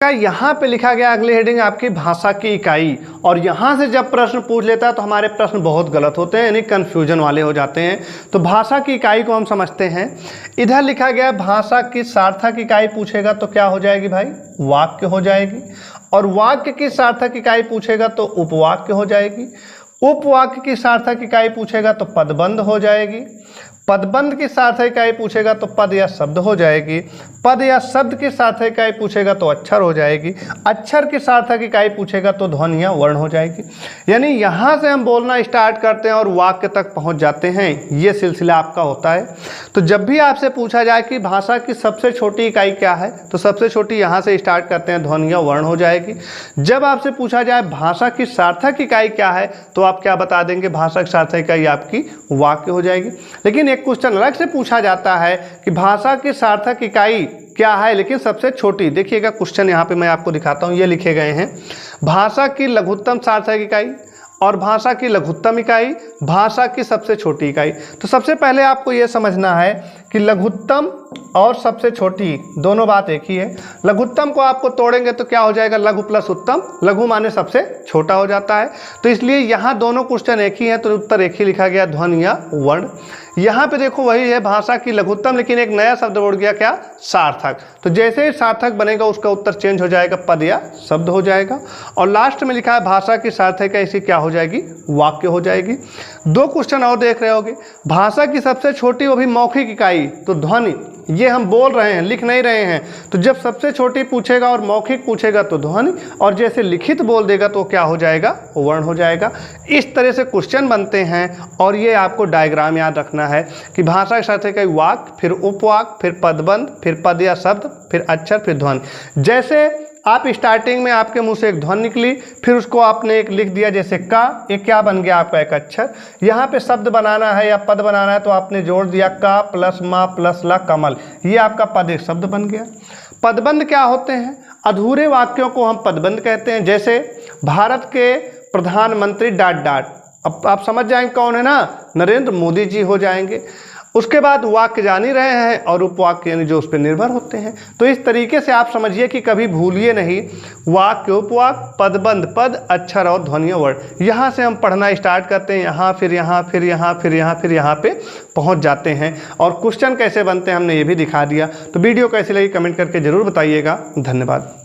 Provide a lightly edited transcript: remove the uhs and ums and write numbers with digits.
यहाँ पे लिखा गया अगली हेडिंग आपकी भाषा की इकाई, और यहाँ से जब प्रश्न पूछ लेता है तो हमारे प्रश्न बहुत गलत होते हैं, यानी कन्फ्यूजन वाले हो जाते हैं। तो भाषा की इकाई को हम समझते हैं। इधर लिखा गया भाषा की सार्थक इकाई पूछेगा तो क्या हो जाएगी भाई, वाक्य हो जाएगी। और वाक्य की सार्थक इकाई पूछेगा तो उपवाक्य हो जाएगी। उपवाक्य की सार्थक इकाई पूछेगा तो पदबंध हो जाएगी। पदबंध की सार्थक इकाई पूछेगा तो पद या शब्द हो जाएगी। पद या शब्द की सार्थक इकाई पूछेगा तो अक्षर हो जाएगी। अक्षर की सार्थक इकाई पूछेगा तो ध्वनि या वर्ण हो जाएगी। यानी यहाँ से हम बोलना स्टार्ट करते हैं और वाक्य तक पहुँच जाते हैं, ये सिलसिला आपका होता है। तो जब भी आपसे पूछा जाए कि भाषा की सबसे छोटी इकाई क्या है, तो सबसे छोटी यहाँ से स्टार्ट करते हैं, ध्वनि या वर्ण हो जाएगी। जब आपसे पूछा जाए भाषा की सार्थक इकाई क्या है, तो आप क्या बता देंगे, भाषा की सार्थक इकाई आपकी वाक्य हो जाएगी। लेकिन एक क्वेश्चन अलग से पूछा जाता है कि भाषा की सार्थक इकाई क्या है लेकिन सबसे छोटी। देखिएगा क्वेश्चन यहाँ पे मैं आपको दिखाता हूँ, ये लिखे गए हैं, भाषा की लघुत्तम सार्थक इकाई और भाषा की लघुत्तम इकाई, भाषा की सबसे छोटी इकाई। तो सबसे पहले आपको ये समझना है कि लघुत्तम और सबसे छोटी दोनों बात एक ही है। लघुत्तम को आपको तोड़ेंगे तो क्या हो जाएगा, लघु प्लस उत्तम। लघु माने सबसे छोटा हो जाता है। तो इसलिए यहाँ दोनों क्वेश्चन एक ही हैं, तो उत्तर एक ही लिखा गया, ध्वनि या वर्ण। यहाँ पे देखो वही है, भाषा की लघुत्तम, लेकिन एक नया शब्द जोड़ गया, क्या, सार्थक। तो जैसे ही सार्थक बनेगा उसका उत्तर चेंज हो जाएगा, पद या शब्द हो जाएगा। और लास्ट में लिखा है भाषा की सार्थक ऐसी क्या हो जाएगी, वाक्य हो जाएगी। दो क्वेश्चन और देख रहे होगे, भाषा की सबसे छोटी वो भी मौखिक इकाई, तो ध्वनि। ये हम बोल रहे हैं, लिख नहीं रहे हैं। तो जब सबसे छोटी पूछेगा और मौखिक पूछेगा तो ध्वनि, और जैसे लिखित बोल देगा तो क्या हो जाएगा, वर्ण हो जाएगा। इस तरह से क्वेश्चन बनते हैं। और ये आपको डायग्राम याद रखना है कि भाषा के साथ है वाक्य, फिर उपवाक्य, फिर पदबंध, फिर पद या शब्द, फिर अक्षर, फिर ध्वनि। जैसे आप स्टार्टिंग में आपके मुंह से एक ध्वनि निकली, फिर उसको आपने एक लिख दिया जैसे का, एक क्या बन गया आपका, एक अक्षर। यहाँ पे शब्द बनाना है या पद बनाना है तो आपने जोड़ दिया का प्लस मा प्लस ला, कमल। ये आपका पद एक शब्द बन गया। पदबंध क्या होते हैं, अधूरे वाक्यों को हम पदबंध कहते हैं। जैसे भारत के प्रधानमंत्री डॉट डॉट, अब आप समझ जाएंगे कौन है ना, नरेंद्र मोदी जी हो जाएंगे। उसके बाद वाक्य जान ही रहे हैं और उपवाक्य यानी जो उस पर निर्भर होते हैं। तो इस तरीके से आप समझिए कि कभी भूलिए नहीं, वाक्य, उपवाक्य, पदबंध, पद, अक्षर और ध्वनि वर्ण। यहाँ से हम पढ़ना स्टार्ट करते हैं, यहाँ फिर यहाँ फिर यहाँ फिर यहाँ फिर यहाँ पे पहुँच जाते हैं। और क्वेश्चन कैसे बनते हैं हमने ये भी दिखा दिया। तो वीडियो कैसी लगी कमेंट करके ज़रूर बताइएगा। धन्यवाद।